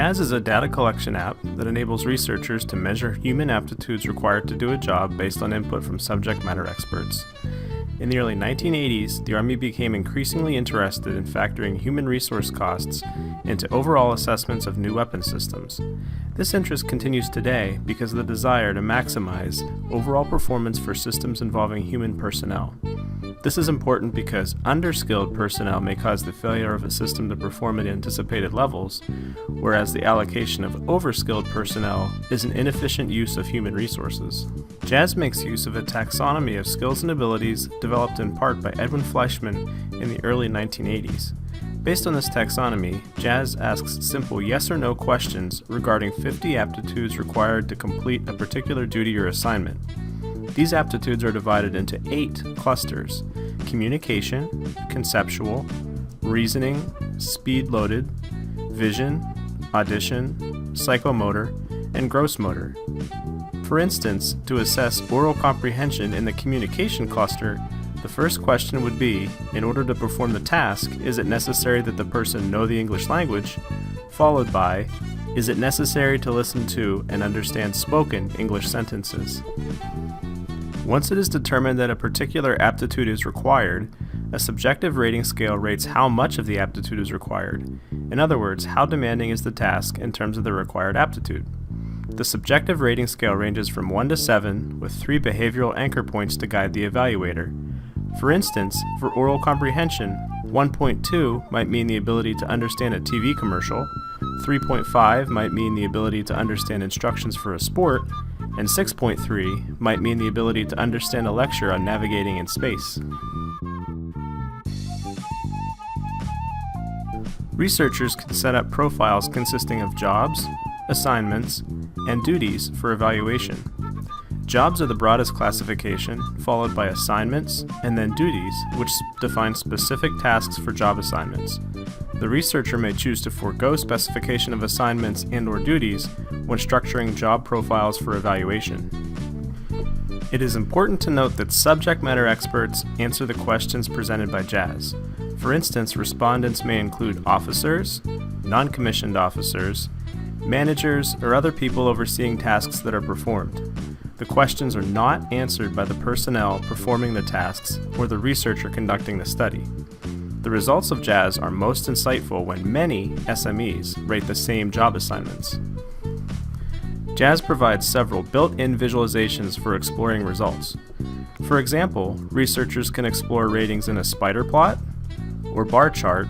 JASS is a data collection app that enables researchers to measure human aptitudes required to do a job based on input from subject matter experts. In the early 1980s, the Army became increasingly interested in factoring human resource costs into overall assessments of new weapon systems. This interest continues today because of the desire to maximize overall performance for systems involving human personnel. This is important because underskilled personnel may cause the failure of a system to perform at anticipated levels, whereas the allocation of overskilled personnel is an inefficient use of human resources. JASS makes use of a taxonomy of skills and abilities developed in part by Edwin Fleischman in the early 1980s. Based on this taxonomy, JASS asks simple yes or no questions regarding 50 aptitudes required to complete a particular duty or assignment. These aptitudes are divided into 8 clusters: communication, conceptual, reasoning, speed-loaded, vision, audition, psychomotor, and gross motor. For instance, to assess oral comprehension in the communication cluster, the first question would be, in order to perform the task, is it necessary that the person know the English language? Followed by, is it necessary to listen to and understand spoken English sentences? Once it is determined that a particular aptitude is required, a subjective rating scale rates how much of the aptitude is required. In other words, how demanding is the task in terms of the required aptitude. The subjective rating scale ranges from 1 to 7, with 3 behavioral anchor points to guide the evaluator. For instance, for oral comprehension, 1.2 might mean the ability to understand a TV commercial, 3.5 might mean the ability to understand instructions for a sport, and 6.3 might mean the ability to understand a lecture on navigating in space. Researchers can set up profiles consisting of jobs, assignments, and duties for evaluation. Jobs are the broadest classification, followed by assignments, and then duties, which define specific tasks for job assignments. The researcher may choose to forego specification of assignments and/or duties when structuring job profiles for evaluation. It is important to note that subject matter experts answer the questions presented by JASS. For instance, respondents may include officers, non-commissioned officers, managers, or other people overseeing tasks that are performed. The questions are not answered by the personnel performing the tasks or the researcher conducting the study. The results of JASS are most insightful when many SMEs rate the same job assignments. JASS provides several built-in visualizations for exploring results. For example, researchers can explore ratings in a spider plot or bar chart,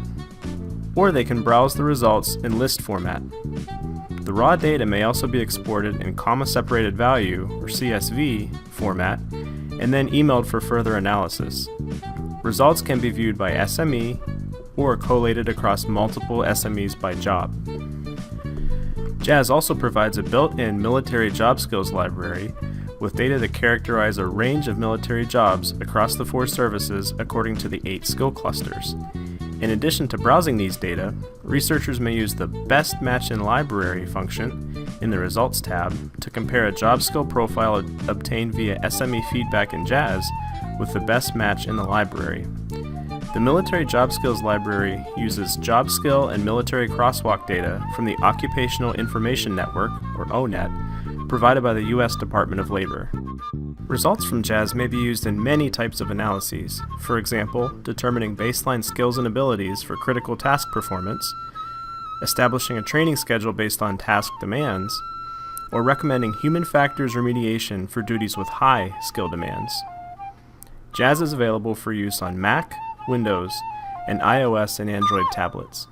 or they can browse the results in list format. The raw data may also be exported in comma-separated value, or CSV, format, and then emailed for further analysis. Results can be viewed by SME or collated across multiple SMEs by job. JASS also provides a built-in military job skills library with data that characterize a range of military jobs across the 4 services according to the 8 skill clusters. In addition to browsing these data, researchers may use the Best Match in Library function in the Results tab to compare a job skill profile obtained via SME feedback in JASS with the best match in the library. The Military Job Skills Library uses job skill and military crosswalk data from the Occupational Information Network, or ONET, provided by the U.S. Department of Labor. Results from JASS may be used in many types of analyses, for example, determining baseline skills and abilities for critical task performance, establishing a training schedule based on task demands, or recommending human factors remediation for duties with high skill demands. JASS is available for use on Mac, Windows, and iOS and Android tablets.